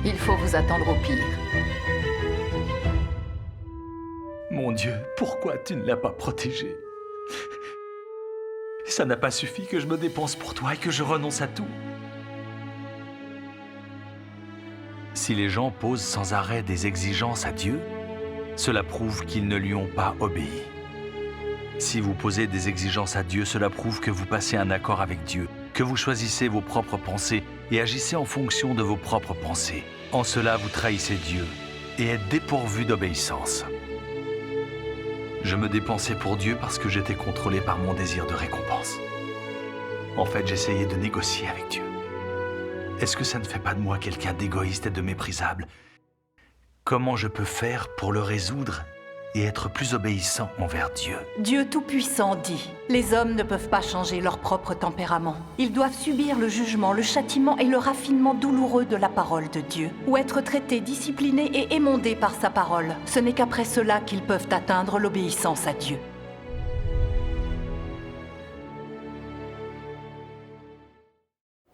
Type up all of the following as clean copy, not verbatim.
Il faut vous attendre au pire. Mon Dieu, pourquoi tu ne l'as pas protégé? Ça n'a pas suffi que je me dépense pour toi et que je renonce à tout. Si les gens posent sans arrêt des exigences à Dieu, cela prouve qu'ils ne lui ont pas obéi. Si vous posez des exigences à Dieu, cela prouve que vous passez un accord avec Dieu, que vous choisissez vos propres pensées et agissez en fonction de vos propres pensées. En cela, vous trahissez Dieu et êtes dépourvu d'obéissance. Je me dépensais pour Dieu parce que j'étais contrôlé par mon désir de récompense. En fait, j'essayais de négocier avec Dieu. Est-ce que ça ne fait pas de moi quelqu'un d'égoïste et de méprisable? Comment je peux faire pour le résoudre et être plus obéissant envers Dieu? Dieu Tout-Puissant dit, les hommes ne peuvent pas changer leur propre tempérament. Ils doivent subir le jugement, le châtiment et le raffinement douloureux de la parole de Dieu, ou être traités, disciplinés et émondés par sa parole. Ce n'est qu'après cela qu'ils peuvent atteindre l'obéissance à Dieu.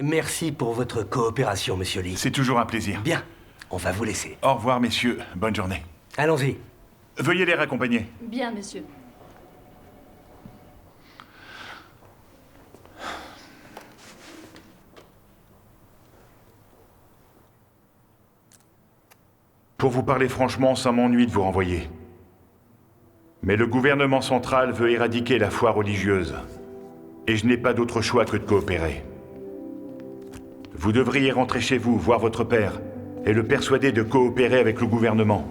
Merci pour votre coopération, Monsieur Lee. C'est toujours un plaisir. Bien, on va vous laisser. Au revoir, messieurs. Bonne journée. Allons-y. Veuillez les raccompagner. Bien, monsieur. Pour vous parler franchement, ça m'ennuie de vous renvoyer. Mais le gouvernement central veut éradiquer la foi religieuse. Et je n'ai pas d'autre choix que de coopérer. Vous devriez rentrer chez vous, voir votre père, et le persuader de coopérer avec le gouvernement,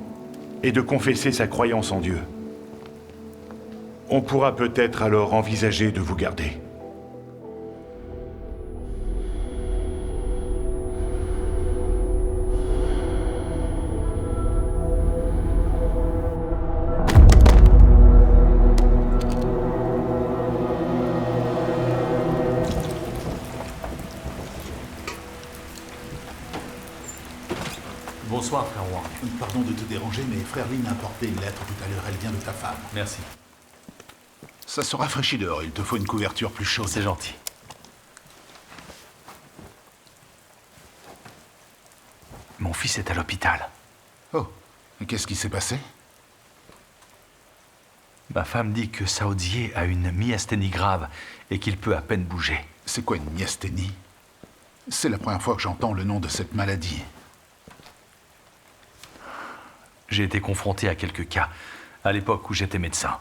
et de confesser sa croyance en Dieu. On pourra peut-être alors envisager de vous garder. Bonsoir, frère Wang. Pardon de te déranger, mais frère Lee m'a apporté une lettre tout à l'heure. Elle vient de ta femme. Merci. Ça se rafraîchit dehors. Il te faut une couverture plus chaude. C'est gentil. Mon fils est à l'hôpital. Oh, et qu'est-ce qui s'est passé? Ma femme dit que Saoudier a une myasthénie grave et qu'il peut à peine bouger. C'est quoi une myasthénie? C'est la première fois que j'entends le nom de cette maladie. J'ai été confronté à quelques cas à l'époque où j'étais médecin.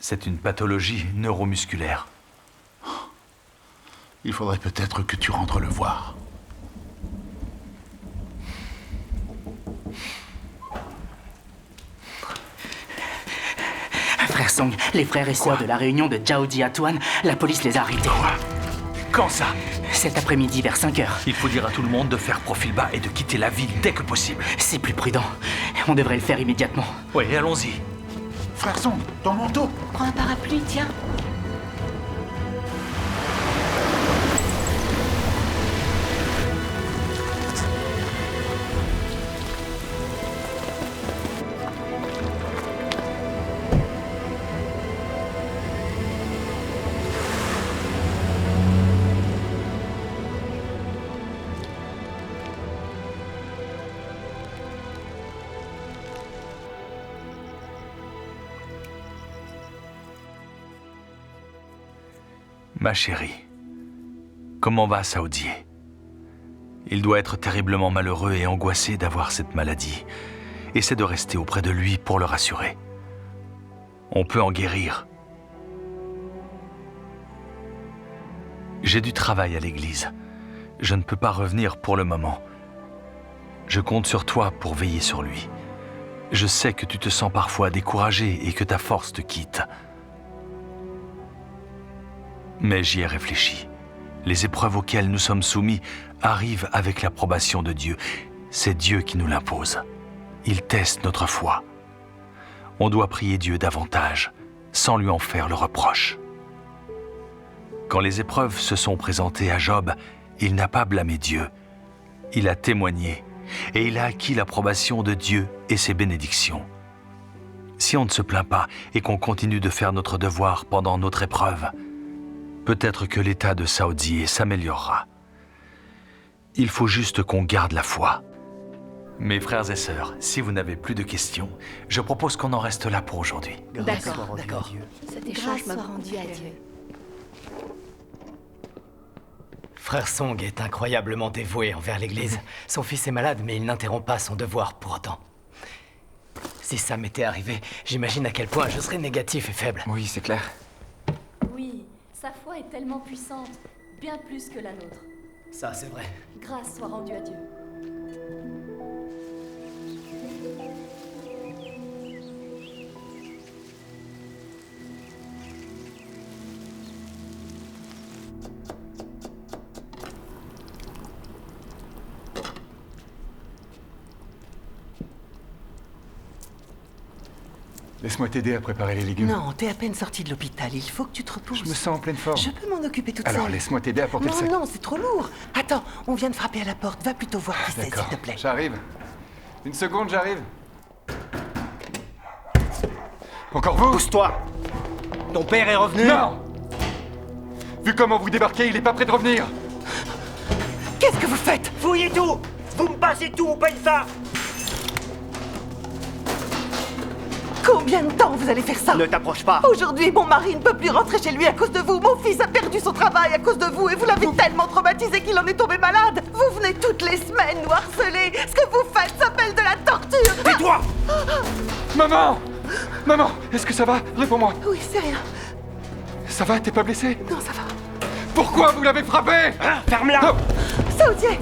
C'est une pathologie neuromusculaire. Il faudrait peut-être que tu rentres le voir. Frère Song, les frères et sœurs de la réunion de Jiaodi Atuan, la police les a arrêtés. Quoi? Quand ça? Cet après-midi vers 5 heures. Il faut dire à tout le monde de faire profil bas et de quitter la ville dès que possible. C'est plus prudent. On devrait le faire immédiatement. Oui, allons-y. Frère Song, ton manteau! Prends un parapluie, tiens. Ma chérie, comment va Saoudier? Il doit être terriblement malheureux et angoissé d'avoir cette maladie. Essaie de rester auprès de lui pour le rassurer. On peut en guérir. J'ai du travail à l'église. Je ne peux pas revenir pour le moment. Je compte sur toi pour veiller sur lui. Je sais que tu te sens parfois découragé et que ta force te quitte. Mais j'y ai réfléchi. Les épreuves auxquelles nous sommes soumis arrivent avec l'approbation de Dieu. C'est Dieu qui nous l'impose. Il teste notre foi. On doit prier Dieu davantage, sans lui en faire le reproche. Quand les épreuves se sont présentées à Job, il n'a pas blâmé Dieu. Il a témoigné et il a acquis l'approbation de Dieu et ses bénédictions. Si on ne se plaint pas et qu'on continue de faire notre devoir pendant notre épreuve, peut-être que l'état de Saoudier s'améliorera. Il faut juste qu'on garde la foi. Mes frères et sœurs, si vous n'avez plus de questions, je propose qu'on en reste là pour aujourd'hui. D'accord, d'accord. Cet échange m'a rendu à Dieu. Frère Song est incroyablement dévoué envers l'Église. Son fils est malade, mais il n'interrompt pas son devoir pour autant. Si ça m'était arrivé, j'imagine à quel point je serais négatif et faible. Oui, c'est clair. Oui, sa foi est tellement puissante, bien plus que la nôtre. Ça, c'est vrai. Grâce soit rendue à Dieu. Laisse-moi t'aider à préparer les légumes. Non, t'es à peine sorti de l'hôpital. Il faut que tu te reposes. Je me sens en pleine forme. Je peux m'en occuper toute Alors seule. laisse-moi t'aider à porter le sac. Non, c'est trop lourd. Attends, on vient de frapper à la porte. Va plutôt voir qui c'est, D'accord, s'il te plaît. j'arrive. Une seconde, j'arrive. Encore vous? Pousse-toi! Ton père est revenu? Non! Vu comment vous débarquez, il est pas prêt de revenir. Qu'est-ce que vous faites? Fouillez tout! Vous me passez tout ou pas une ça! Combien de temps vous allez faire ça? Ne t'approche pas! Aujourd'hui, mon mari ne peut plus rentrer chez lui à cause de vous. Mon fils a perdu son travail à cause de vous et vous l'avez tellement traumatisé qu'il en est tombé malade. Vous venez toutes les semaines nous harceler. Ce que vous faites s'appelle de la torture. Tais-toi! Maman! Maman, est-ce que ça va? Réponds-moi. Oui, c'est rien. Ça va? T'es pas blessé? Non, ça va. Pourquoi vous l'avez frappé? Ferme-la! Oh. Saoudier!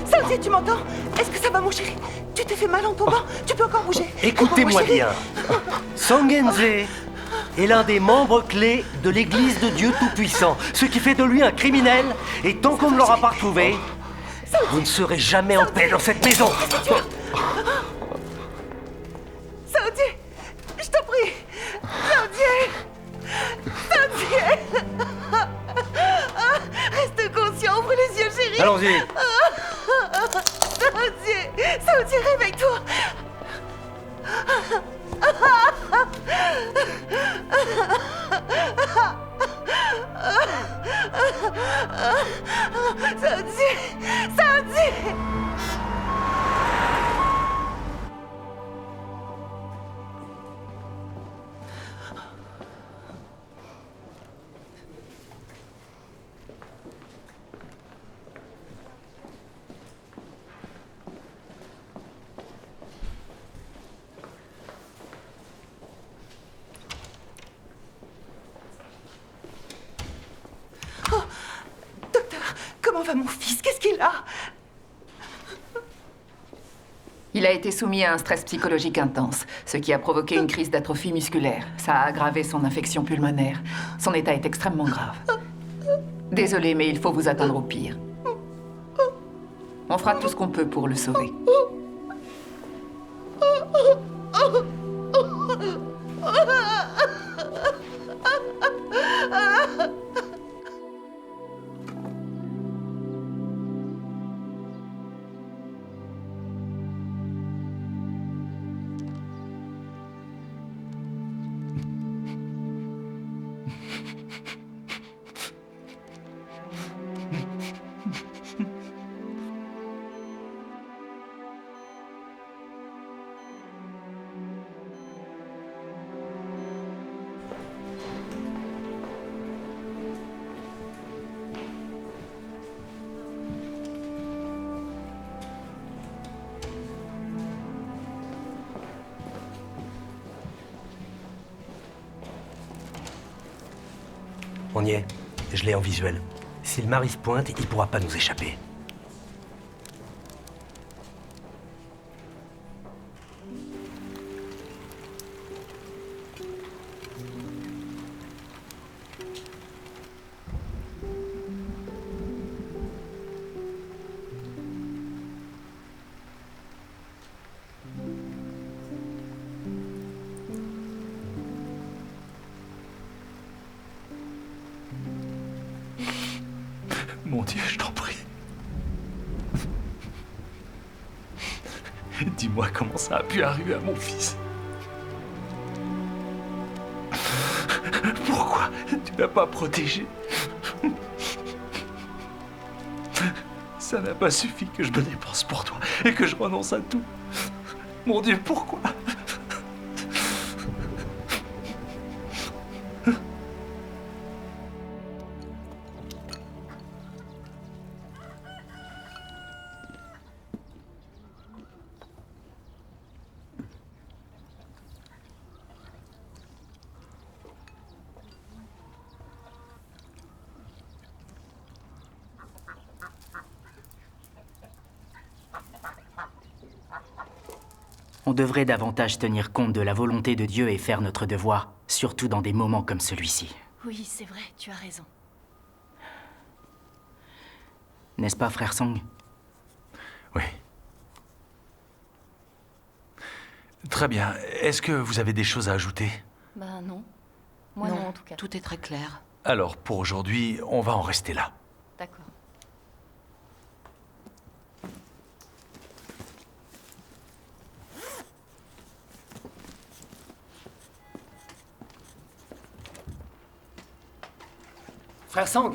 Saoudier, tu m'entends? Est-ce que ça va, mon chéri? Tu t'es fait mal en tombant? Tu peux encore bouger? Écoutez-moi Mon chéri. bien. Songenze est l'un des membres clés de l'Église de Dieu Tout-Puissant, ce qui fait de lui un criminel, et tant qu'on ne l'aura pas retrouvé, vous ne serez jamais en paix dans cette maison. Saoudier! Je t'en prie! Saoudier! Saoudier! Reste conscient, ouvre les yeux, chérie! Allons-y. Saoudier! Saoudier, réveille-toi! Saoudier! Saoudier! Docteur, comment va mon fils? Qu'est-ce qu'il a? Il a été soumis à un stress psychologique intense, ce qui a provoqué une crise d'atrophie musculaire. Ça a aggravé son infection pulmonaire. Son état est extrêmement grave. Désolé, mais il faut vous attendre au pire. On fera tout ce qu'on peut pour le sauver. On y est. Je l'ai en visuel. Si le mari se pointe, il pourra pas nous échapper. Mon Dieu, je t'en prie. Dis-moi comment ça a pu arriver à mon fils. Pourquoi tu l'as pas protégé? Ça n'a pas suffi que je me dépense pour toi et que je renonce à tout. Mon Dieu, pourquoi? On devrait davantage tenir compte de la volonté de Dieu et faire notre devoir, surtout dans des moments comme celui-ci. Oui, c'est vrai, tu as raison. N'est-ce pas, frère Song? Oui. Très bien. Est-ce que vous avez des choses à ajouter? Ben non. Moi non, en tout cas. Tout est très clair. Alors, pour aujourd'hui, on va en rester là. D'accord. Frère Sang!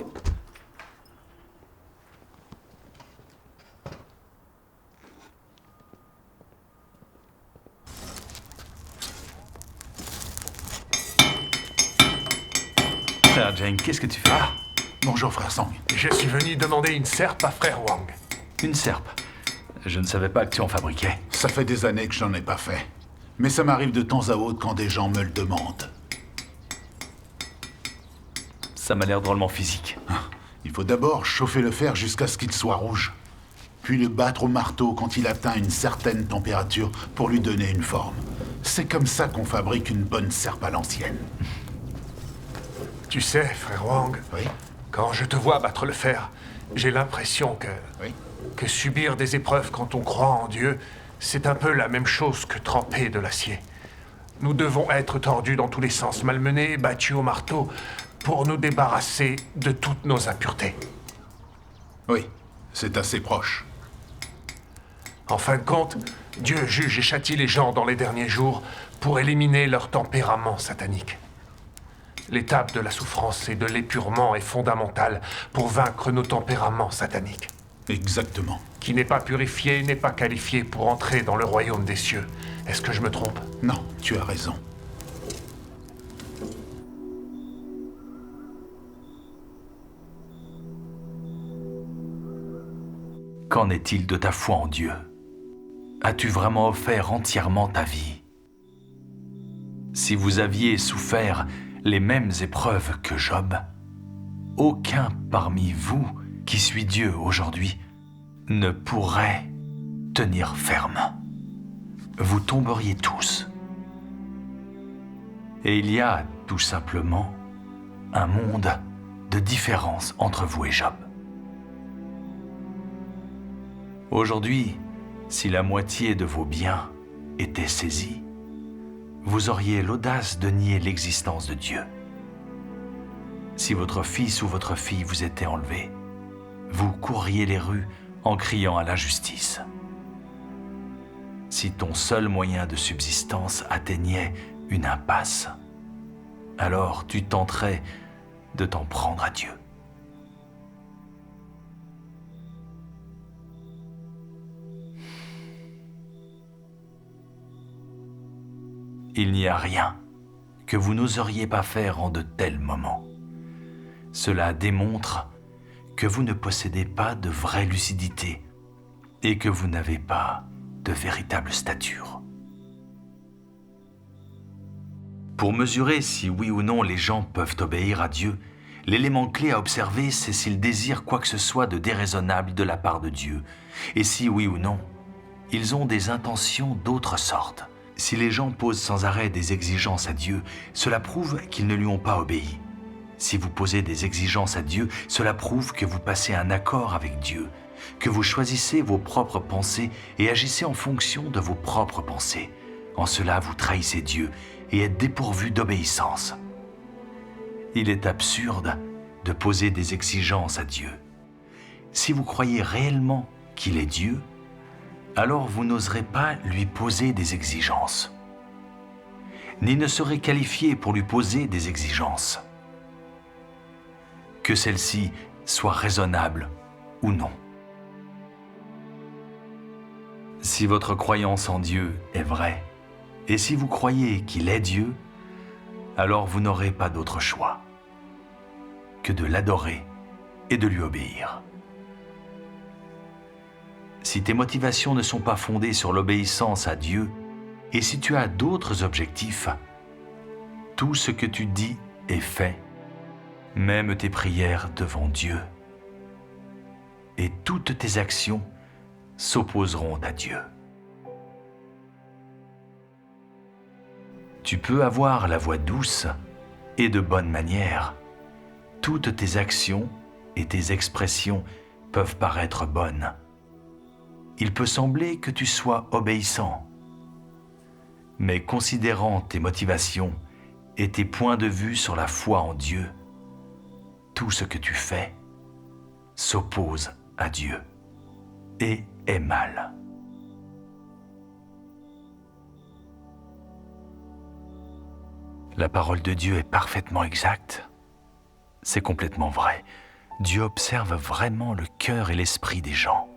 Frère Jane, qu'est-ce que tu fais? Bonjour, frère Sang. Je suis venu demander une serpe à frère Wang. Une serpe? Je ne savais pas que tu en fabriquais. Ça fait des années que j'en ai pas fait. Mais ça m'arrive de temps à autre quand des gens me le demandent. Ça m'a l'air drôlement physique. Il faut d'abord chauffer le fer jusqu'à ce qu'il soit rouge. Puis le battre au marteau quand il atteint une certaine température pour lui donner une forme. C'est comme ça qu'on fabrique une bonne serpe à l'ancienne. Tu sais, frère Wang, Oui? quand je te vois battre le fer, j'ai l'impression que subir des épreuves quand on croit en Dieu, c'est un peu la même chose que tremper de l'acier. Nous devons être tordus dans tous les sens, malmenés, battus au marteau, pour nous débarrasser de toutes nos impuretés. Oui, c'est assez proche. En fin de compte, Dieu juge et châtie les gens dans les derniers jours pour éliminer leur tempérament satanique. L'étape de la souffrance et de l'épurement est fondamentale pour vaincre nos tempéraments sataniques. Exactement. Qui n'est pas purifié n'est pas qualifié pour entrer dans le royaume des cieux. Est-ce que je me trompe? Non, tu as raison. Qu'en est-il de ta foi en Dieu? As-tu vraiment offert entièrement ta vie? Si vous aviez souffert les mêmes épreuves que Job, aucun parmi vous qui suit Dieu aujourd'hui ne pourrait tenir ferme. Vous tomberiez tous. Et il y a tout simplement un monde de différence entre vous et Job. Aujourd'hui, si la moitié de vos biens étaient saisis, vous auriez l'audace de nier l'existence de Dieu. Si votre fils ou votre fille vous était enlevé, vous courriez les rues en criant à l'injustice. Si ton seul moyen de subsistance atteignait une impasse, alors tu tenterais de t'en prendre à Dieu. Il n'y a rien que vous n'oseriez pas faire en de tels moments. Cela démontre que vous ne possédez pas de vraie lucidité et que vous n'avez pas de véritable stature. Pour mesurer si oui ou non les gens peuvent obéir à Dieu, l'élément clé à observer, c'est s'ils désirent quoi que ce soit de déraisonnable de la part de Dieu, et si oui ou non, ils ont des intentions d'autre sorte. Si les gens posent sans arrêt des exigences à Dieu, cela prouve qu'ils ne lui ont pas obéi. Si vous posez des exigences à Dieu, cela prouve que vous passez un accord avec Dieu, que vous choisissez vos propres pensées et agissez en fonction de vos propres pensées. En cela, vous trahissez Dieu et êtes dépourvu d'obéissance. Il est absurde de poser des exigences à Dieu. Si vous croyez réellement qu'il est Dieu, alors vous n'oserez pas lui poser des exigences, ni ne serez qualifié pour lui poser des exigences, que celles-ci soient raisonnables ou non. Si votre croyance en Dieu est vraie, et si vous croyez qu'il est Dieu, alors vous n'aurez pas d'autre choix que de l'adorer et de lui obéir. Si tes motivations ne sont pas fondées sur l'obéissance à Dieu, et si tu as d'autres objectifs, tout ce que tu dis est fait, même tes prières devant Dieu, et toutes tes actions s'opposeront à Dieu. Tu peux avoir la voix douce et de bonne manière. Toutes tes actions et tes expressions peuvent paraître bonnes. Il peut sembler que tu sois obéissant. Mais considérant tes motivations et tes points de vue sur la foi en Dieu, tout ce que tu fais s'oppose à Dieu et est mal. La parole de Dieu est parfaitement exacte. C'est complètement vrai. Dieu observe vraiment le cœur et l'esprit des gens.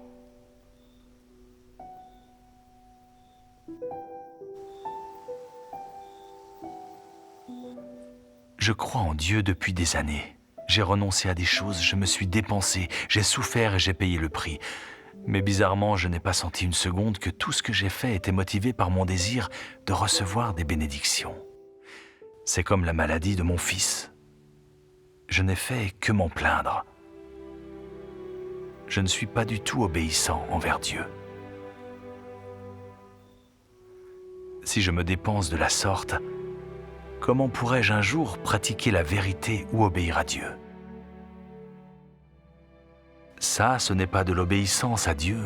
Je crois en Dieu depuis des années. J'ai renoncé à des choses, je me suis dépensé, j'ai souffert et j'ai payé le prix. Mais bizarrement, je n'ai pas senti une seconde que tout ce que j'ai fait était motivé par mon désir de recevoir des bénédictions. C'est comme la maladie de mon fils. Je n'ai fait que m'en plaindre. Je ne suis pas du tout obéissant envers Dieu. Si je me dépense de la sorte, comment pourrais-je un jour pratiquer la vérité ou obéir à Dieu? Ça, ce n'est pas de l'obéissance à Dieu,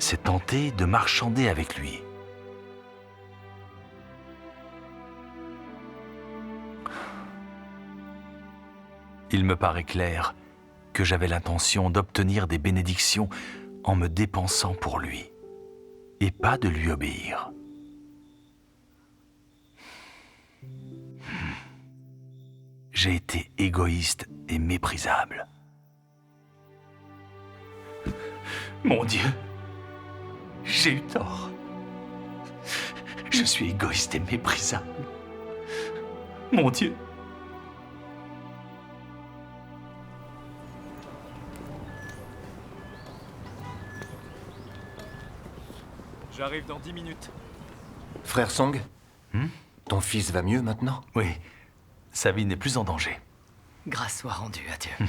c'est tenter de marchander avec lui. Il me paraît clair que j'avais l'intention d'obtenir des bénédictions en me dépensant pour lui, et pas de lui obéir. J'ai été égoïste et méprisable. Mon Dieu, j'ai eu tort. Je suis égoïste et méprisable. Mon Dieu. J'arrive dans 10 minutes. Frère Song, ton fils va mieux maintenant? Oui, sa vie n'est plus en danger. Grâce soit rendue à Dieu.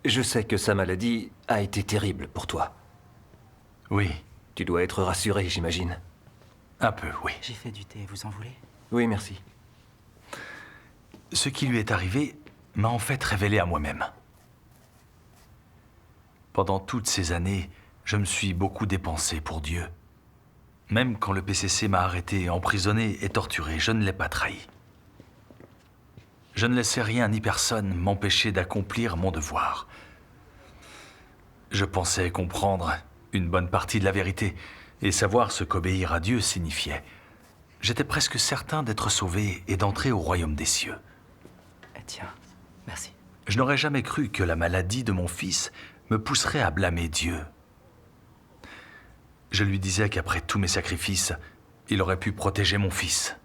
Je sais que sa maladie a été terrible pour toi. Oui. Tu dois être rassuré, j'imagine. Un peu, oui. J'ai fait du thé, vous en voulez? Oui, merci. Ce qui lui est arrivé m'a en fait révélé à moi-même. Pendant toutes ces années, je me suis beaucoup dépensé pour Dieu. Même quand le PCC m'a arrêté, emprisonné et torturé, je ne l'ai pas trahi. Je ne laissais rien ni personne m'empêcher d'accomplir mon devoir. Je pensais comprendre une bonne partie de la vérité et savoir ce qu'obéir à Dieu signifiait. J'étais presque certain d'être sauvé et d'entrer au royaume des cieux. Tiens, merci. Je n'aurais jamais cru que la maladie de mon fils me pousserait à blâmer Dieu. Je lui disais qu'après tous mes sacrifices, il aurait pu protéger mon fils.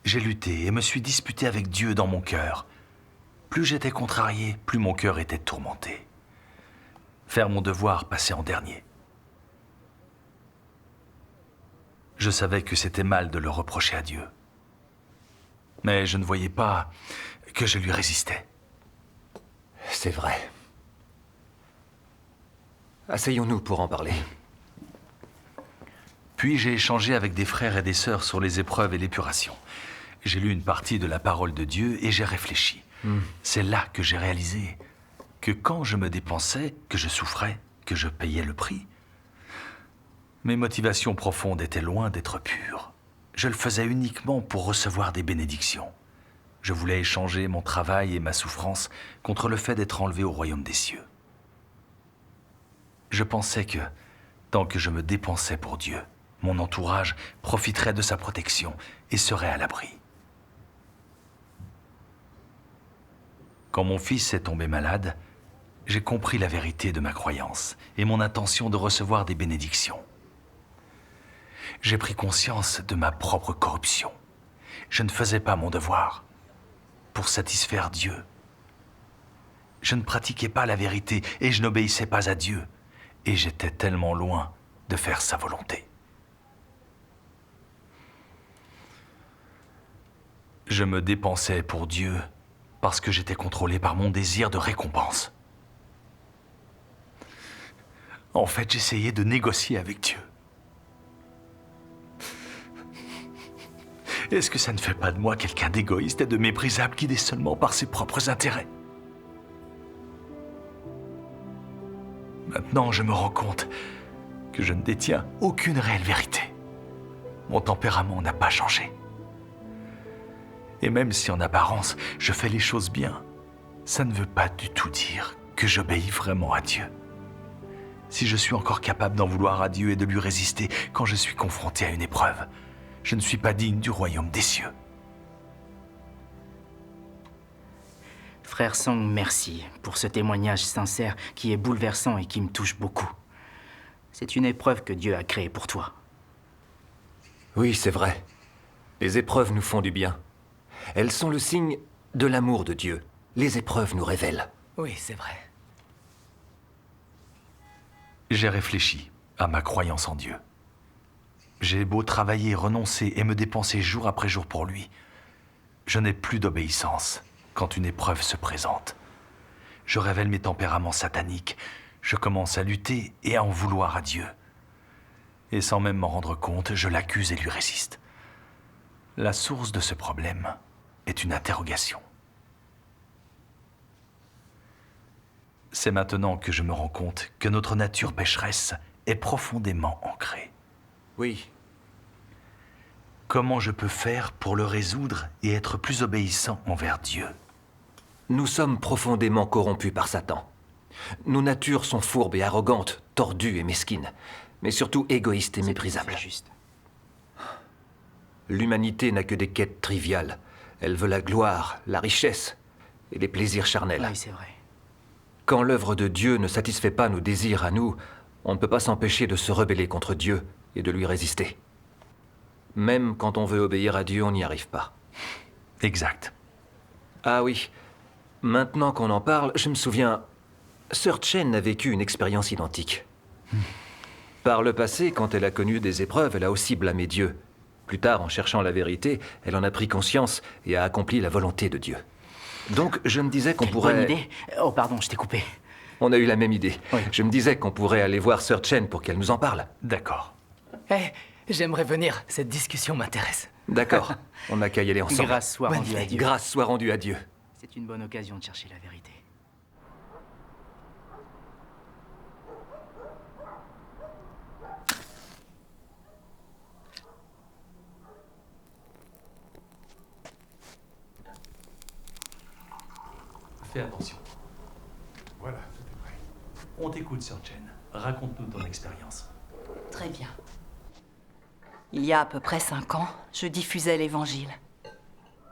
J'ai lutté et me suis disputé avec Dieu dans mon cœur. Plus j'étais contrarié, plus mon cœur était tourmenté. Faire mon devoir passait en dernier. Je savais que c'était mal de le reprocher à Dieu. Mais je ne voyais pas que je lui résistais. C'est vrai. Asseyons-nous pour en parler. Puis j'ai échangé avec des frères et des sœurs sur les épreuves et l'épuration. J'ai lu une partie de la parole de Dieu et j'ai réfléchi. C'est là que j'ai réalisé que quand je me dépensais, que je souffrais, que je payais le prix, mes motivations profondes étaient loin d'être pures. Je le faisais uniquement pour recevoir des bénédictions. Je voulais échanger mon travail et ma souffrance contre le fait d'être enlevé au royaume des cieux. Je pensais que, tant que je me dépensais pour Dieu, mon entourage profiterait de sa protection et serait à l'abri. Quand mon fils est tombé malade, j'ai compris la vérité de ma croyance et mon intention de recevoir des bénédictions. J'ai pris conscience de ma propre corruption. Je ne faisais pas mon devoir pour satisfaire Dieu. Je ne pratiquais pas la vérité et je n'obéissais pas à Dieu. Et j'étais tellement loin de faire sa volonté. Je me dépensais pour Dieu parce que j'étais contrôlé par mon désir de récompense. En fait, j'essayais de négocier avec Dieu. Est-ce que ça ne fait pas de moi quelqu'un d'égoïste et de méprisable guidé seulement par ses propres intérêts? Maintenant, je me rends compte que je ne détiens aucune réelle vérité. Mon tempérament n'a pas changé. Et même si en apparence, je fais les choses bien, ça ne veut pas du tout dire que j'obéis vraiment à Dieu. Si je suis encore capable d'en vouloir à Dieu et de lui résister quand je suis confronté à une épreuve, je ne suis pas digne du royaume des cieux. Frère Song, merci pour ce témoignage sincère qui est bouleversant et qui me touche beaucoup. C'est une épreuve que Dieu a créée pour toi. Oui, c'est vrai. Les épreuves nous font du bien. Elles sont le signe de l'amour de Dieu. Les épreuves nous révèlent. Oui, c'est vrai. J'ai réfléchi à ma croyance en Dieu. J'ai beau travailler, renoncer et me dépenser jour après jour pour lui. Je n'ai plus d'obéissance quand une épreuve se présente. Je révèle mes tempéraments sataniques. Je commence à lutter et à en vouloir à Dieu. Et sans même m'en rendre compte, je l'accuse et lui résiste. La source de ce problème est une interrogation. C'est maintenant que je me rends compte que notre nature pécheresse est profondément ancrée. Oui. Comment je peux faire pour le résoudre et être plus obéissant envers Dieu? Nous sommes profondément corrompus par Satan. Nos natures sont fourbes et arrogantes, tordues et mesquines, mais surtout égoïstes et méprisables. L'humanité n'a que des quêtes triviales. Elle veut la gloire, la richesse et les plaisirs charnels. Oui, c'est vrai. Quand l'œuvre de Dieu ne satisfait pas nos désirs à nous, on ne peut pas s'empêcher de se rebeller contre Dieu et de lui résister. Même quand on veut obéir à Dieu, on n'y arrive pas. Exact. Ah oui. Maintenant qu'on en parle, je me souviens, Sœur Chen a vécu une expérience identique. Par le passé, quand elle a connu des épreuves, elle a aussi blâmé Dieu. Plus tard, en cherchant la vérité, elle en a pris conscience et a accompli la volonté de Dieu. Donc, je me disais qu'on pourrait... Bonne idée. Oh, pardon, je t'ai coupé. On a eu la même idée. Oui. Je me disais qu'on pourrait aller voir Sœur Chen pour qu'elle nous en parle. D'accord. Eh, j'aimerais venir. Cette discussion m'intéresse. D'accord. On n'a qu'à y aller ensemble. Grâce soit rendue à Dieu. Grâce soit rendue à Dieu. C'est une bonne occasion de chercher la vérité. Fais attention. Voilà, tout est prêt. On t'écoute, Sœur Chen. Raconte-nous ton expérience. Très bien. Il y a à peu près 5 ans, je diffusais l'Évangile.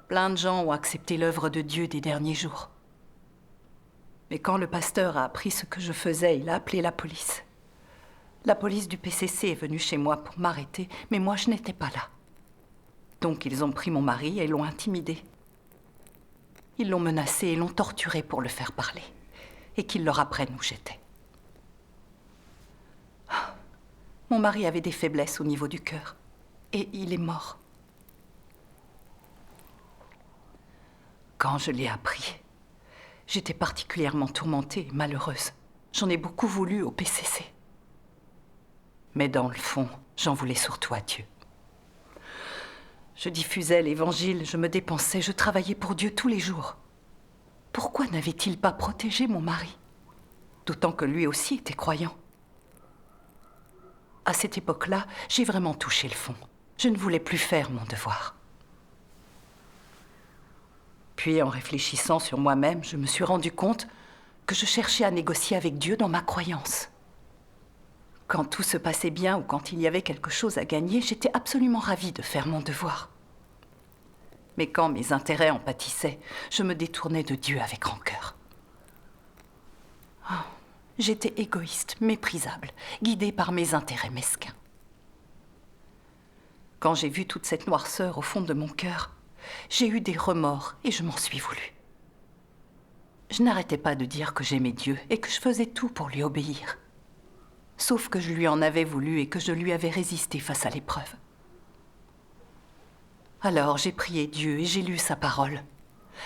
Plein de gens ont accepté l'œuvre de Dieu des derniers jours. Mais quand le pasteur a appris ce que je faisais, il a appelé la police. La police du PCC est venue chez moi pour m'arrêter, mais moi je n'étais pas là. Donc ils ont pris mon mari et l'ont intimidé. Ils l'ont menacé et l'ont torturé pour le faire parler. Et qu'ils leur apprennent où j'étais. Mon mari avait des faiblesses au niveau du cœur. Et il est mort. Quand je l'ai appris, j'étais particulièrement tourmentée et malheureuse. J'en ai beaucoup voulu au PCC. Mais dans le fond, j'en voulais surtout à Dieu. Je diffusais l'Évangile, je me dépensais, je travaillais pour Dieu tous les jours. Pourquoi n'avait-il pas protégé mon mari? D'autant que lui aussi était croyant. À cette époque-là, j'ai vraiment touché le fond. Je ne voulais plus faire mon devoir. Puis, en réfléchissant sur moi-même, je me suis rendu compte que je cherchais à négocier avec Dieu dans ma croyance. Quand tout se passait bien ou quand il y avait quelque chose à gagner, j'étais absolument ravie de faire mon devoir. Mais quand mes intérêts en pâtissaient, je me détournais de Dieu avec rancœur. J'étais égoïste, méprisable, guidée par mes intérêts mesquins. Quand j'ai vu toute cette noirceur au fond de mon cœur, j'ai eu des remords et je m'en suis voulu. Je n'arrêtais pas de dire que j'aimais Dieu et que je faisais tout pour lui obéir. Sauf que je lui en avais voulu et que je lui avais résisté face à l'épreuve. Alors j'ai prié Dieu et j'ai lu sa parole.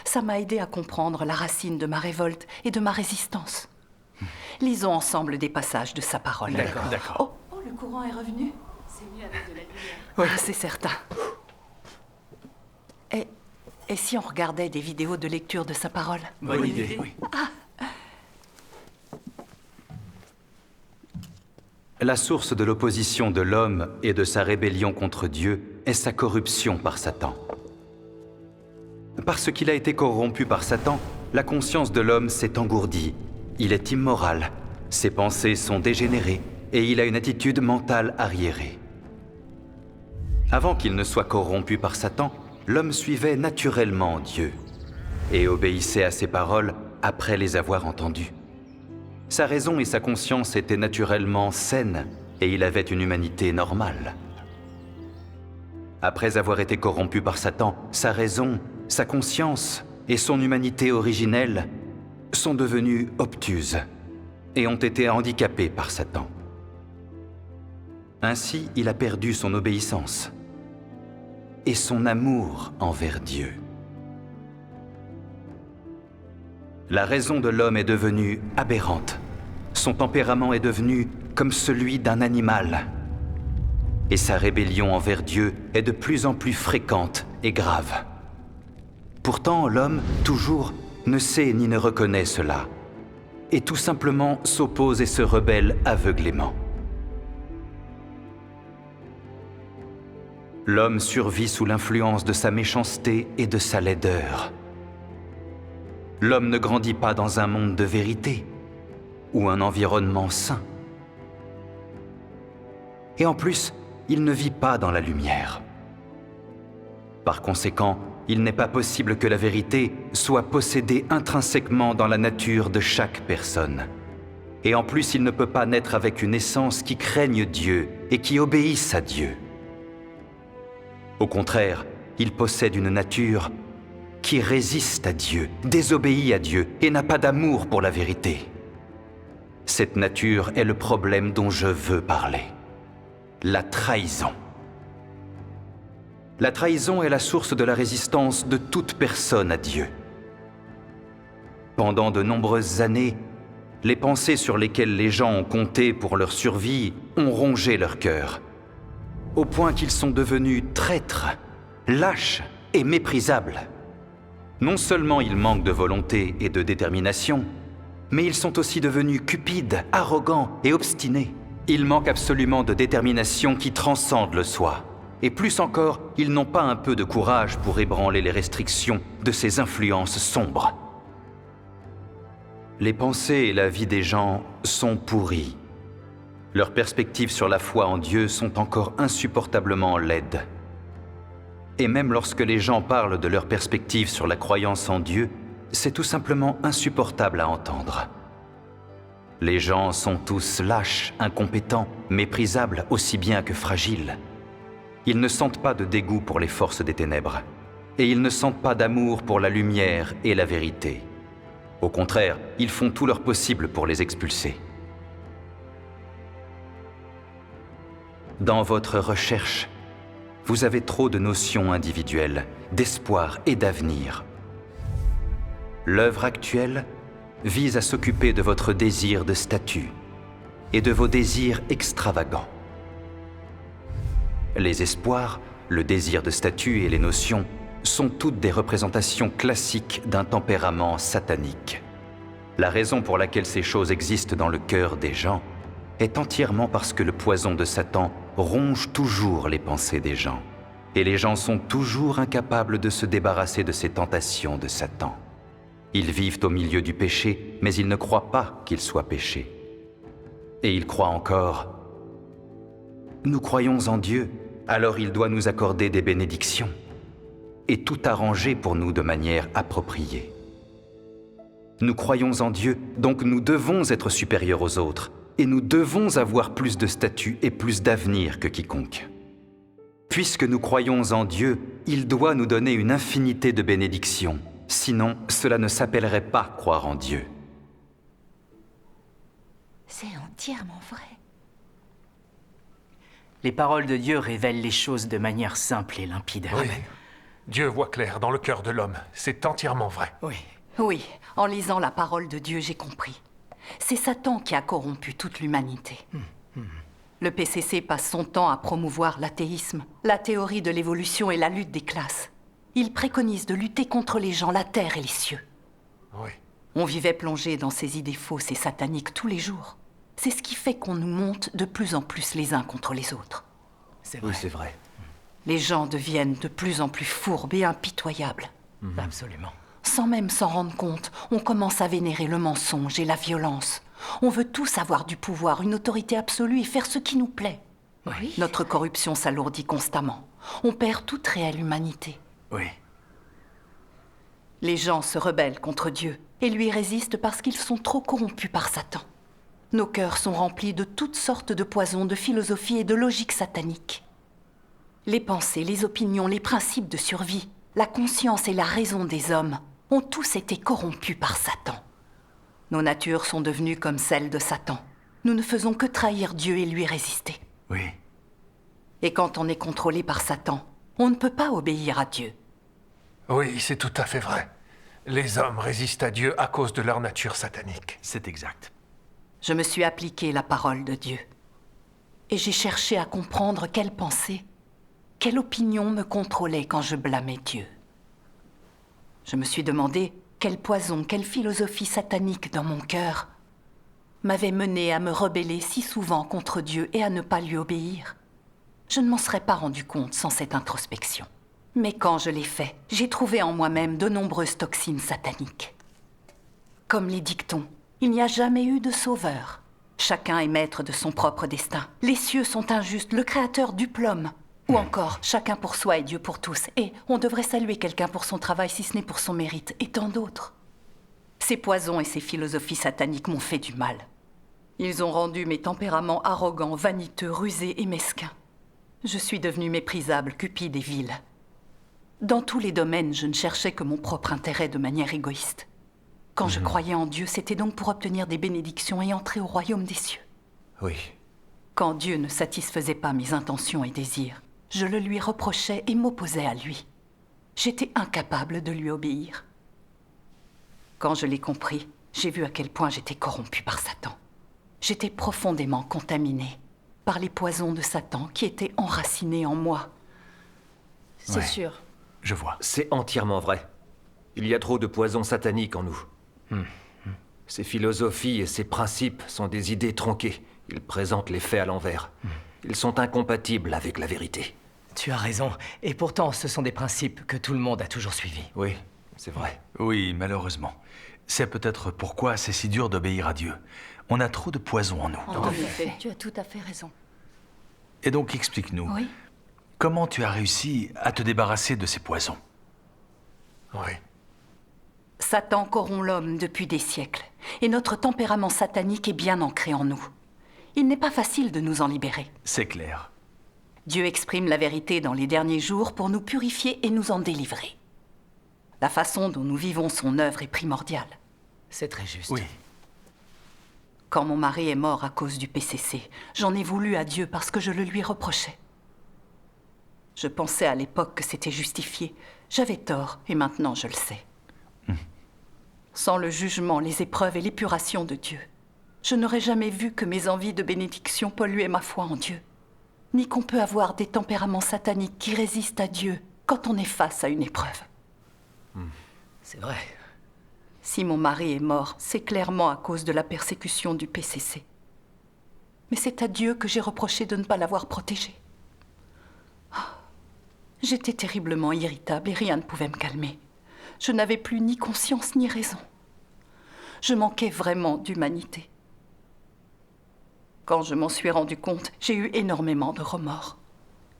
Ça m'a aidé à comprendre la racine de ma révolte et de ma résistance. Lisons ensemble des passages de sa parole. D'accord. Oh, le courant est revenu? C'est mieux avec de la lumière. Oui, c'est certain. Et si on regardait des vidéos de lecture de sa parole? Bonne idée, oui. La source de l'opposition de l'homme et de sa rébellion contre Dieu est sa corruption par Satan. Parce qu'il a été corrompu par Satan, la conscience de l'homme s'est engourdie. Il est immoral, ses pensées sont dégénérées et il a une attitude mentale arriérée. Avant qu'il ne soit corrompu par Satan, l'homme suivait naturellement Dieu et obéissait à ses paroles après les avoir entendues. Sa raison et sa conscience étaient naturellement saines et il avait une humanité normale. Après avoir été corrompu par Satan, sa raison, sa conscience et son humanité originelle sont devenues obtuses et ont été handicapées par Satan. Ainsi, il a perdu son obéissance et son amour envers Dieu. La raison de l'homme est devenue aberrante. Son tempérament est devenu comme celui d'un animal. Et sa rébellion envers Dieu est de plus en plus fréquente et grave. Pourtant, l'homme, toujours, ne sait ni ne reconnaît cela, et tout simplement s'oppose et se rebelle aveuglément. L'homme survit sous l'influence de sa méchanceté et de sa laideur. L'homme ne grandit pas dans un monde de vérité ou un environnement sain. Et en plus, il ne vit pas dans la lumière. Par conséquent, il n'est pas possible que la vérité soit possédée intrinsèquement dans la nature de chaque personne. Et en plus, il ne peut pas naître avec une essence qui craigne Dieu et qui obéisse à Dieu. Au contraire, il possède une nature qui résiste à Dieu, désobéit à Dieu et n'a pas d'amour pour la vérité. Cette nature est le problème dont je veux parler. La trahison. La trahison est la source de la résistance de toute personne à Dieu. Pendant de nombreuses années, les pensées sur lesquelles les gens ont compté pour leur survie ont rongé leur cœur, au point qu'ils sont devenus traîtres, lâches et méprisables. Non seulement ils manquent de volonté et de détermination, mais ils sont aussi devenus cupides, arrogants et obstinés. Ils manquent absolument de détermination qui transcende le soi. Et plus encore, ils n'ont pas un peu de courage pour ébranler les restrictions de ces influences sombres. Les pensées et la vie des gens sont pourries. Leurs perspectives sur la foi en Dieu sont encore insupportablement laides. Et même lorsque les gens parlent de leurs perspectives sur la croyance en Dieu, c'est tout simplement insupportable à entendre. Les gens sont tous lâches, incompétents, méprisables aussi bien que fragiles. Ils ne sentent pas de dégoût pour les forces des ténèbres, et ils ne sentent pas d'amour pour la lumière et la vérité. Au contraire, ils font tout leur possible pour les expulser. Dans votre recherche, vous avez trop de notions individuelles, d'espoir et d'avenir. L'œuvre actuelle vise à s'occuper de votre désir de statut et de vos désirs extravagants. Les espoirs, le désir de statut et les notions sont toutes des représentations classiques d'un tempérament satanique. La raison pour laquelle ces choses existent dans le cœur des gens est entièrement parce que le poison de Satan ronge toujours les pensées des gens. Et les gens sont toujours incapables de se débarrasser de ces tentations de Satan. Ils vivent au milieu du péché, mais ils ne croient pas qu'il soit péché. Et ils croient encore « Nous croyons en Dieu, alors il doit nous accorder des bénédictions et tout arranger pour nous de manière appropriée. » Nous croyons en Dieu, donc nous devons être supérieurs aux autres, et nous devons avoir plus de statut et plus d'avenir que quiconque. Puisque nous croyons en Dieu, il doit nous donner une infinité de bénédictions. Sinon, cela ne s'appellerait pas croire en Dieu. C'est entièrement vrai. Les paroles de Dieu révèlent les choses de manière simple et limpide. Oui. Dieu voit clair dans le cœur de l'homme. C'est entièrement vrai. Oui. Oui, en lisant la parole de Dieu, j'ai compris. C'est Satan qui a corrompu toute l'humanité. Le PCC passe son temps à promouvoir l'athéisme, la théorie de l'évolution et la lutte des classes. Il préconise de lutter contre les gens, la terre et les cieux. Oui. On vivait plongé dans ces idées fausses et sataniques tous les jours. C'est ce qui fait qu'on nous monte de plus en plus les uns contre les autres. C'est vrai. Oui, c'est vrai. Les gens deviennent de plus en plus fourbes et impitoyables. Absolument. Sans même s'en rendre compte, on commence à vénérer le mensonge et la violence. On veut tous avoir du pouvoir, une autorité absolue et faire ce qui nous plaît. Oui. Notre corruption s'alourdit constamment. On perd toute réelle humanité. Oui. Les gens se rebellent contre Dieu et lui résistent parce qu'ils sont trop corrompus par Satan. Nos cœurs sont remplis de toutes sortes de poisons, de philosophies et de logiques sataniques. Les pensées, les opinions, les principes de survie, la conscience et la raison des hommes ont tous été corrompus par Satan. Nos natures sont devenues comme celles de Satan. Nous ne faisons que trahir Dieu et lui résister. Oui. Et quand on est contrôlé par Satan, on ne peut pas obéir à Dieu. Oui, c'est tout à fait vrai. Les hommes résistent à Dieu à cause de leur nature satanique. C'est exact. Je me suis appliqué la parole de Dieu. Et j'ai cherché à comprendre quelle pensée, quelle opinion me contrôlait quand je blâmais Dieu. Je me suis demandé quel poison, quelle philosophie satanique dans mon cœur m'avait mené à me rebeller si souvent contre Dieu et à ne pas lui obéir. Je ne m'en serais pas rendu compte sans cette introspection. Mais quand je l'ai fait, j'ai trouvé en moi-même de nombreuses toxines sataniques. Comme les dictons, il n'y a jamais eu de sauveur. Chacun est maître de son propre destin. Les cieux sont injustes, le Créateur dupe l'homme. Ou encore, chacun pour soi et Dieu pour tous. Et on devrait saluer quelqu'un pour son travail si ce n'est pour son mérite, et tant d'autres. Ces poisons et ces philosophies sataniques m'ont fait du mal. Ils ont rendu mes tempéraments arrogants, vaniteux, rusés et mesquins. Je suis devenue méprisable, cupide et vile. Dans tous les domaines, je ne cherchais que mon propre intérêt de manière égoïste. Quand je croyais en Dieu, c'était donc pour obtenir des bénédictions et entrer au royaume des cieux. Oui. Quand Dieu ne satisfaisait pas mes intentions et désirs, je le lui reprochais et m'opposais à lui. J'étais incapable de lui obéir. Quand je l'ai compris, j'ai vu à quel point j'étais corrompue par Satan. J'étais profondément contaminée par les poisons de Satan qui étaient enracinés en moi. C'est sûr. Je vois. C'est entièrement vrai. Il y a trop de poison satanique en nous. Ces philosophies et ces principes sont des idées tronquées. Ils présentent les faits à l'envers. Ils sont incompatibles avec la vérité. Tu as raison. Et pourtant, ce sont des principes que tout le monde a toujours suivis. Oui, c'est vrai. Oui, malheureusement. C'est peut-être pourquoi c'est si dur d'obéir à Dieu. On a trop de poison en nous. En effet, tu as tout à fait raison. Et donc, explique-nous. Oui. Comment tu as réussi à te débarrasser de ces poisons? Oui. Satan corrompt l'homme depuis des siècles, et notre tempérament satanique est bien ancré en nous. Il n'est pas facile de nous en libérer. C'est clair. Dieu exprime la vérité dans les derniers jours pour nous purifier et nous en délivrer. La façon dont nous vivons son œuvre est primordiale. C'est très juste. Oui. Quand mon mari est mort à cause du PCC, j'en ai voulu à Dieu parce que je le lui reprochais. Je pensais à l'époque que c'était justifié. J'avais tort, et maintenant je le sais. Sans le jugement, les épreuves et l'épuration de Dieu, je n'aurais jamais vu que mes envies de bénédiction polluaient ma foi en Dieu, ni qu'on peut avoir des tempéraments sataniques qui résistent à Dieu quand on est face à une épreuve. C'est vrai. Si mon mari est mort, c'est clairement à cause de la persécution du PCC. Mais c'est à Dieu que j'ai reproché de ne pas l'avoir protégé. J'étais terriblement irritable et rien ne pouvait me calmer. Je n'avais plus ni conscience ni raison. Je manquais vraiment d'humanité. Quand je m'en suis rendu compte, j'ai eu énormément de remords.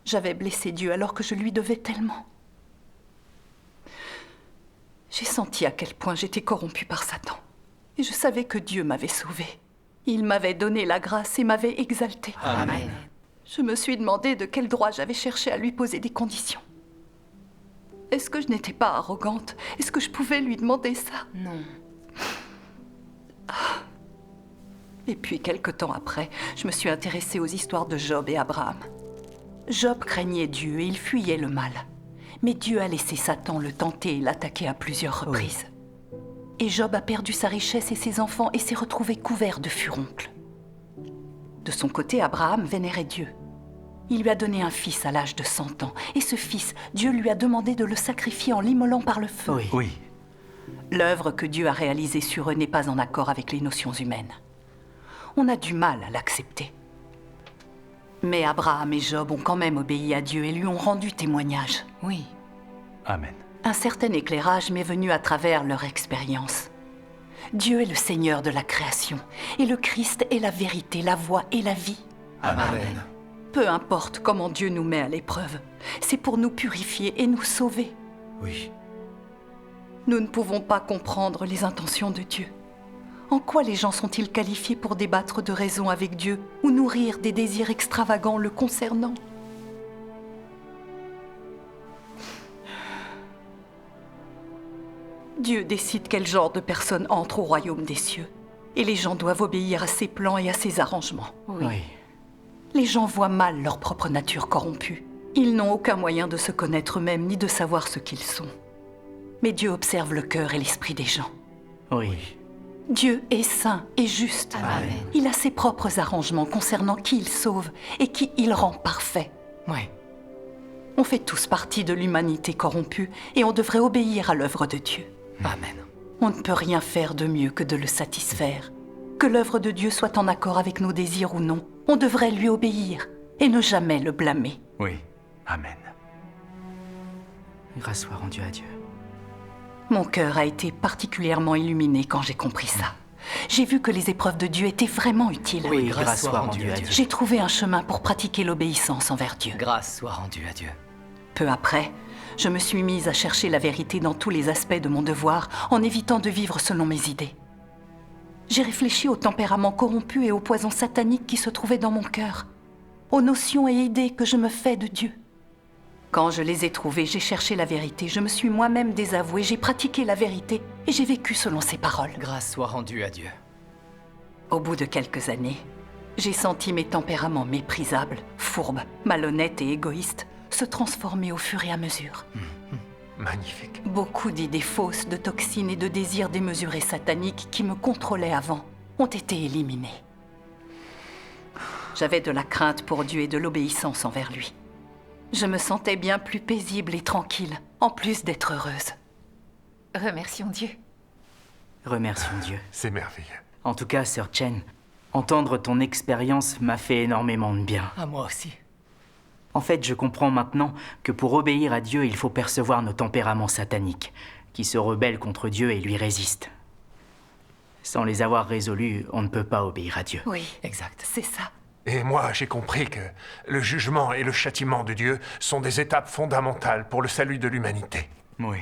J'avais blessé Dieu alors que je lui devais tellement. J'ai senti à quel point j'étais corrompue par Satan. Et je savais que Dieu m'avait sauvée. Il m'avait donné la grâce et m'avait exaltée. Amen. Je me suis demandé de quel droit j'avais cherché à lui poser des conditions. Est-ce que je n'étais pas arrogante? Est-ce que je pouvais lui demander ça? Non. Et puis, quelque temps après, je me suis intéressée aux histoires de Job et Abraham. Job craignait Dieu et il fuyait le mal. Mais Dieu a laissé Satan le tenter et l'attaquer à plusieurs reprises. Et Job a perdu sa richesse et ses enfants et s'est retrouvé couvert de furoncles. De son côté, Abraham vénérait Dieu. Il lui a donné un fils à l'âge de 100 ans. Et ce fils, Dieu lui a demandé de le sacrifier en l'immolant par le feu. Oui. L'œuvre que Dieu a réalisée sur eux n'est pas en accord avec les notions humaines. On a du mal à l'accepter. Mais Abraham et Job ont quand même obéi à Dieu et lui ont rendu témoignage. Oui. Amen. Un certain éclairage m'est venu à travers leur expérience. Dieu est le Seigneur de la création, et le Christ est la vérité, la voie et la vie. Amen. Peu importe comment Dieu nous met à l'épreuve, c'est pour nous purifier et nous sauver. Oui. Nous ne pouvons pas comprendre les intentions de Dieu. En quoi les gens sont-ils qualifiés pour débattre de raison avec Dieu ou nourrir des désirs extravagants le concernant? Dieu décide quel genre de personne entre au royaume des cieux. Et les gens doivent obéir à ses plans et à ses arrangements. Oui. Les gens voient mal leur propre nature corrompue. Ils n'ont aucun moyen de se connaître eux-mêmes ni de savoir ce qu'ils sont. Mais Dieu observe le cœur et l'esprit des gens. Oui. Dieu est saint et juste. Amen. Il a ses propres arrangements concernant qui il sauve et qui il rend parfait. Oui. On fait tous partie de l'humanité corrompue et on devrait obéir à l'œuvre de Dieu. Amen. On ne peut rien faire de mieux que de le satisfaire. Que l'œuvre de Dieu soit en accord avec nos désirs ou non, on devrait lui obéir et ne jamais le blâmer. Oui. Amen. Grâce soit rendue à Dieu. Mon cœur a été particulièrement illuminé quand j'ai compris ça. J'ai vu que les épreuves de Dieu étaient vraiment utiles. Oui, grâce soit rendue à Dieu. J'ai trouvé un chemin pour pratiquer l'obéissance envers Dieu. Grâce soit rendue à Dieu. Peu après, je me suis mise à chercher la vérité dans tous les aspects de mon devoir en évitant de vivre selon mes idées. J'ai réfléchi au tempérament corrompu et au poison satanique qui se trouvait dans mon cœur, aux notions et idées que je me fais de Dieu. Quand je les ai trouvées, j'ai cherché la vérité, je me suis moi-même désavouée, j'ai pratiqué la vérité et j'ai vécu selon ses paroles. Grâce soit rendue à Dieu. Au bout de quelques années, j'ai senti mes tempéraments méprisables, fourbes, malhonnêtes et égoïstes se transformer au fur et à mesure. Magnifique. Beaucoup d'idées fausses, de toxines et de désirs démesurés sataniques qui me contrôlaient avant ont été éliminés. J'avais de la crainte pour Dieu et de l'obéissance envers lui. Je me sentais bien plus paisible et tranquille, en plus d'être heureuse. Remercions Dieu. Remercions Dieu. C'est merveilleux. En tout cas, Sœur Chen, entendre ton expérience m'a fait énormément de bien. À moi aussi. En fait, je comprends maintenant que pour obéir à Dieu, il faut percevoir nos tempéraments sataniques, qui se rebellent contre Dieu et lui résistent. Sans les avoir résolus, on ne peut pas obéir à Dieu. Oui, Exact. c'est ça. Et moi, j'ai compris que le jugement et le châtiment de Dieu sont des étapes fondamentales pour le salut de l'humanité. Oui.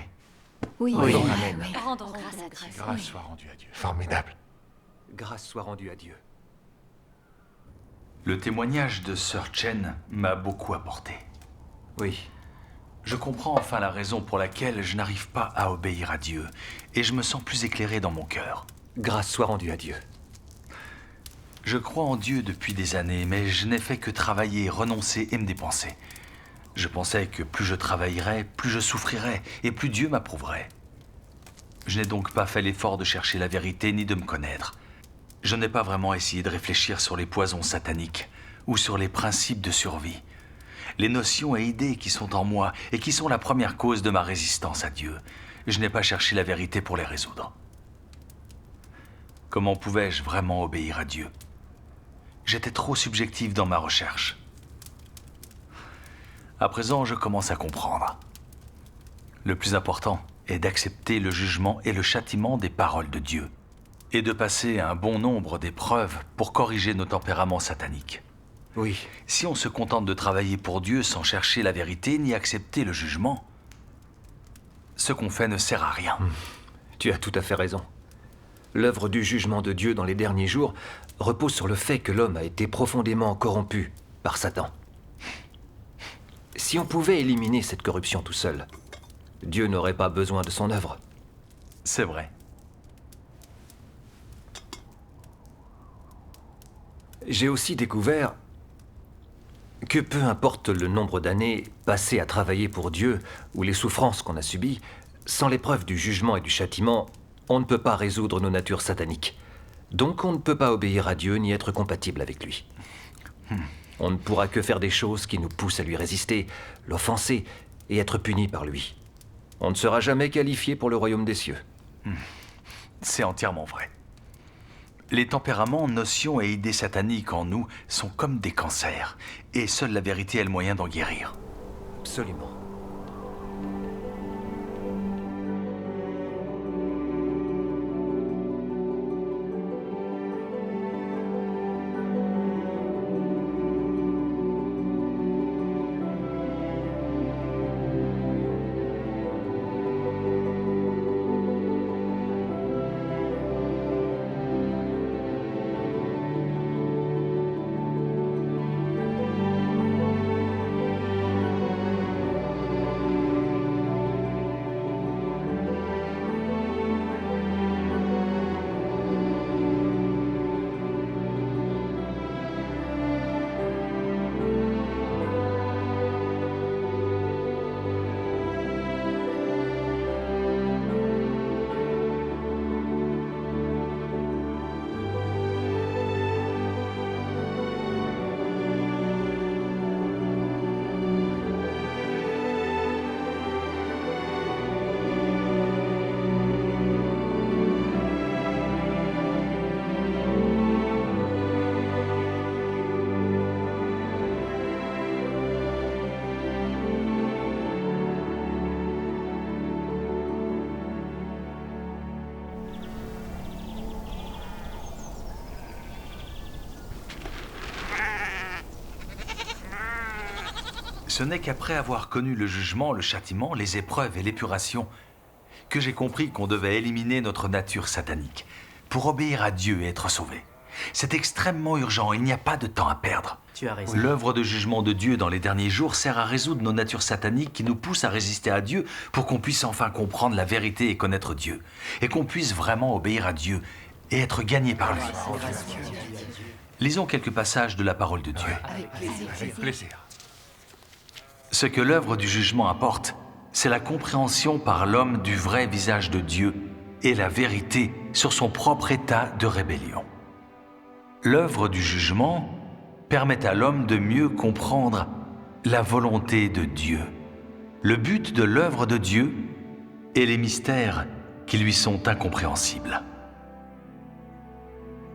Oui. Oui. Amen. Rendons grâce à Dieu. Grâce soit rendue à Dieu. Formidable. Grâce soit rendue à Dieu. Le témoignage de Sœur Chen m'a beaucoup apporté. Oui. Je comprends enfin la raison pour laquelle je n'arrive pas à obéir à Dieu, et je me sens plus éclairé dans mon cœur. Grâce soit rendue à Dieu. Je crois en Dieu depuis des années, mais je n'ai fait que travailler, renoncer et me dépenser. Je pensais que plus je travaillerais, plus je souffrirais, et plus Dieu m'approuverait. Je n'ai donc pas fait l'effort de chercher la vérité ni de me connaître. Je n'ai pas vraiment essayé de réfléchir sur les poisons sataniques ou sur les principes de survie. Les notions et idées qui sont en moi et qui sont la première cause de ma résistance à Dieu. Je n'ai pas cherché la vérité pour les résoudre. Comment pouvais-je vraiment obéir à Dieu ? J'étais trop subjectif dans ma recherche. À présent, je commence à comprendre. Le plus important est d'accepter le jugement et le châtiment des paroles de Dieu, et de passer un bon nombre d'épreuves pour corriger nos tempéraments sataniques. Oui. Si on se contente de travailler pour Dieu sans chercher la vérité ni accepter le jugement, ce qu'on fait ne sert à rien. Tu as tout à fait raison. L'œuvre du jugement de Dieu dans les derniers jours repose sur le fait que l'homme a été profondément corrompu par Satan. Si on pouvait éliminer cette corruption tout seul, Dieu n'aurait pas besoin de son œuvre. C'est vrai. J'ai aussi découvert que peu importe le nombre d'années passées à travailler pour Dieu ou les souffrances qu'on a subies, sans l'épreuve du jugement et du châtiment, on ne peut pas résoudre nos natures sataniques. Donc on ne peut pas obéir à Dieu ni être compatible avec lui. On ne pourra que faire des choses qui nous poussent à lui résister, l'offenser et être punis par lui. On ne sera jamais qualifié pour le royaume des cieux. C'est entièrement vrai. Les tempéraments, notions et idées sataniques en nous sont comme des cancers, et seule la vérité est le moyen d'en guérir. Absolument. Ce n'est qu'après avoir connu le jugement, le châtiment, les épreuves et l'épuration que j'ai compris qu'on devait éliminer notre nature satanique pour obéir à Dieu et être sauvé. C'est extrêmement urgent, il n'y a pas de temps à perdre. Tu as raison. L'œuvre de jugement de Dieu dans les derniers jours sert à résoudre nos natures sataniques qui nous poussent à résister à Dieu pour qu'on puisse enfin comprendre la vérité et connaître Dieu. Et qu'on puisse vraiment obéir à Dieu et être gagné par lui. Lisons quelques passages de la parole de Dieu. Avec plaisir. Ce que l'œuvre du jugement apporte, c'est la compréhension par l'homme du vrai visage de Dieu et la vérité sur son propre état de rébellion. L'œuvre du jugement permet à l'homme de mieux comprendre la volonté de Dieu, le but de l'œuvre de Dieu et les mystères qui lui sont incompréhensibles.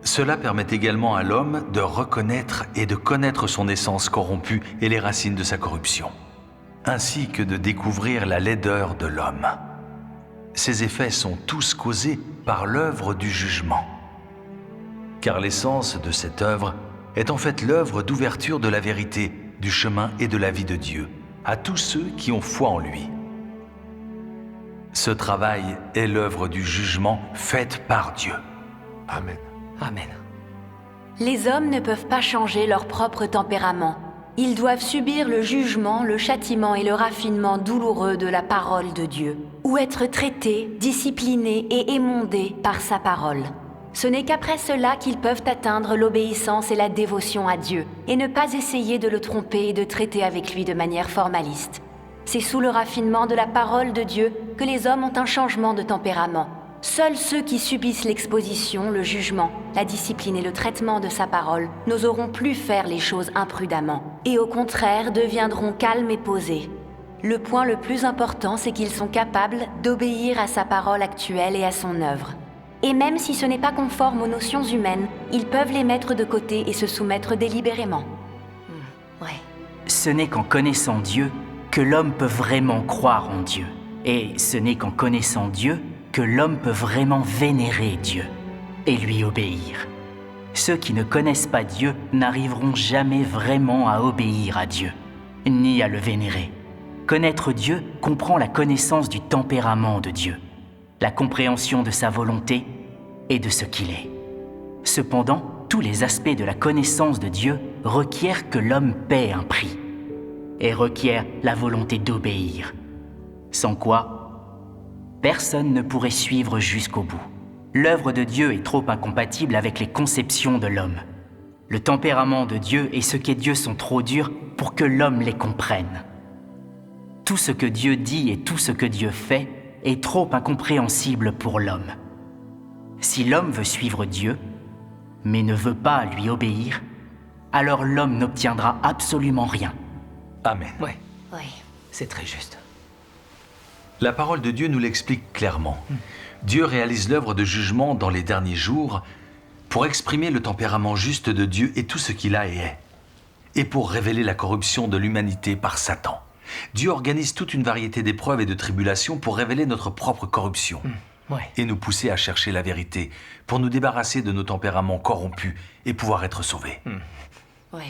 Cela permet également à l'homme de reconnaître et de connaître son essence corrompue et les racines de sa corruption, ainsi que de découvrir la laideur de l'homme. Ces effets sont tous causés par l'œuvre du jugement, car l'essence de cette œuvre est en fait l'œuvre d'ouverture de la vérité, du chemin et de la vie de Dieu à tous ceux qui ont foi en lui. Ce travail est l'œuvre du jugement faite par Dieu. Amen. Amen. Les hommes ne peuvent pas changer leur propre tempérament. Ils doivent subir le jugement, le châtiment et le raffinement douloureux de la parole de Dieu, ou être traités, disciplinés et émondés par sa parole. Ce n'est qu'après cela qu'ils peuvent atteindre l'obéissance et la dévotion à Dieu, et ne pas essayer de le tromper et de traiter avec lui de manière formaliste. C'est sous le raffinement de la parole de Dieu que les hommes ont un changement de tempérament. Seuls ceux qui subissent l'exposition, le jugement, la discipline et le traitement de sa parole n'oseront plus faire les choses imprudemment, et au contraire deviendront calmes et posés. Le point le plus important, c'est qu'ils sont capables d'obéir à sa parole actuelle et à son œuvre. Et même si ce n'est pas conforme aux notions humaines, ils peuvent les mettre de côté et se soumettre délibérément. Ouais. Ce n'est qu'en connaissant Dieu que l'homme peut vraiment croire en Dieu. Et ce n'est qu'en connaissant Dieu que l'homme peut vraiment vénérer Dieu et lui obéir. Ceux qui ne connaissent pas Dieu n'arriveront jamais vraiment à obéir à Dieu, ni à le vénérer. Connaître Dieu comprend la connaissance du tempérament de Dieu, la compréhension de sa volonté et de ce qu'il est. Cependant, tous les aspects de la connaissance de Dieu requièrent que l'homme paie un prix et requièrent la volonté d'obéir, sans quoi personne ne pourrait suivre jusqu'au bout. L'œuvre de Dieu est trop incompatible avec les conceptions de l'homme. Le tempérament de Dieu et ce qu'est Dieu sont trop durs pour que l'homme les comprenne. Tout ce que Dieu dit et tout ce que Dieu fait est trop incompréhensible pour l'homme. Si l'homme veut suivre Dieu, mais ne veut pas lui obéir, alors l'homme n'obtiendra absolument rien. Amen. Oui, c'est très juste. La parole de Dieu nous l'explique clairement. Dieu réalise l'œuvre de jugement dans les derniers jours pour exprimer le tempérament juste de Dieu et tout ce qu'il a et est, et pour révéler la corruption de l'humanité par Satan. Dieu organise toute une variété d'épreuves et de tribulations pour révéler notre propre corruption et nous pousser à chercher la vérité pour nous débarrasser de nos tempéraments corrompus et pouvoir être sauvés. Oui.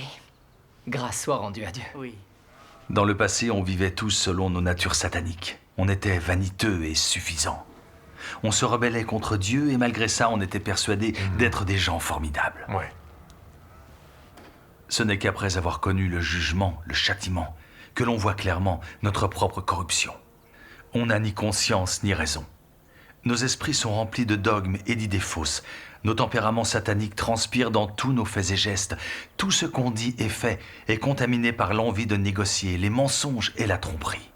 Grâce soit rendue à Dieu. Oui. Dans le passé, on vivait tous selon nos natures sataniques. On était vaniteux et suffisants. On se rebellait contre Dieu et malgré ça, on était persuadés d'être des gens formidables. Ce n'est qu'après avoir connu le jugement, le châtiment, que l'on voit clairement notre propre corruption. On n'a ni conscience ni raison. Nos esprits sont remplis de dogmes et d'idées fausses. Nos tempéraments sataniques transpirent dans tous nos faits et gestes. Tout ce qu'on dit et fait est contaminé par l'envie de négocier, les mensonges et la tromperie.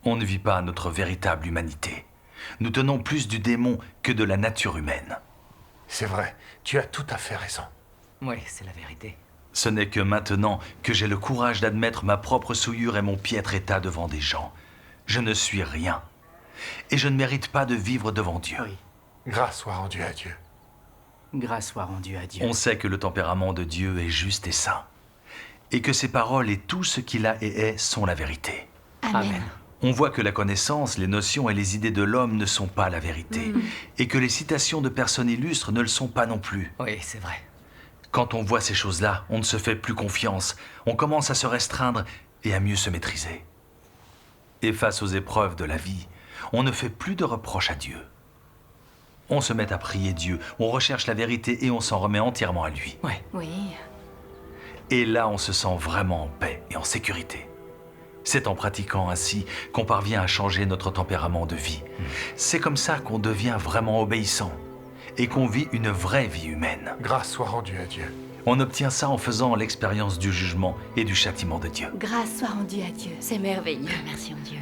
On ne vit pas notre véritable humanité. Nous tenons plus du démon que de la nature humaine. C'est vrai, tu as tout à fait raison. Oui, c'est la vérité. Ce n'est que maintenant que j'ai le courage d'admettre ma propre souillure et mon piètre état devant des gens. Je ne suis rien. Et je ne mérite pas de vivre devant Dieu. Grâce soit rendue à Dieu. Grâce soit rendue à Dieu. On sait que le tempérament de Dieu est juste et saint. Et que ses paroles et tout ce qu'il a et est sont la vérité. Amen. On voit que la connaissance, les notions et les idées de l'homme ne sont pas la vérité. Et que les citations de personnes illustres ne le sont pas non plus. Oui, c'est vrai. Quand on voit ces choses-là, on ne se fait plus confiance. On commence à se restreindre et à mieux se maîtriser. Et face aux épreuves de la vie, on ne fait plus de reproches à Dieu. On se met à prier Dieu, on recherche la vérité et on s'en remet entièrement à lui. Oui. Et là, on se sent vraiment en paix et en sécurité. C'est en pratiquant ainsi qu'on parvient à changer notre tempérament de vie. C'est comme ça qu'on devient vraiment obéissant et qu'on vit une vraie vie humaine. Grâce soit rendue à Dieu. On obtient ça en faisant l'expérience du jugement et du châtiment de Dieu. Grâce soit rendue à Dieu. C'est merveilleux. Merci mon Dieu.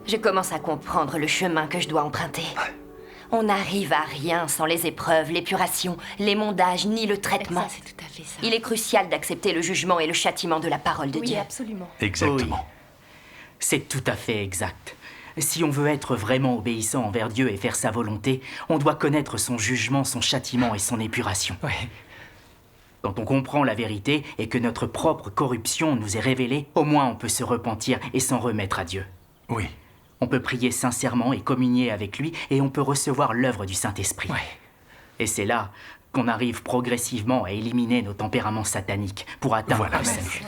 Je commence à comprendre le chemin que je dois emprunter. On n'arrive à rien sans les épreuves, l'épuration, les mondages, ni le traitement. Ça, c'est tout à fait ça. Il est crucial d'accepter le jugement et le châtiment de la parole de Dieu. Oui, absolument. Exactement. Oui. C'est tout à fait exact. Si on veut être vraiment obéissant envers Dieu et faire sa volonté, on doit connaître son jugement, son châtiment et son épuration. Quand on comprend la vérité et que notre propre corruption nous est révélée, au moins on peut se repentir et s'en remettre à Dieu. Oui. On peut prier sincèrement et communier avec lui et on peut recevoir l'œuvre du Saint-Esprit. Et c'est là qu'on arrive progressivement à éliminer nos tempéraments sataniques pour atteindre le salut.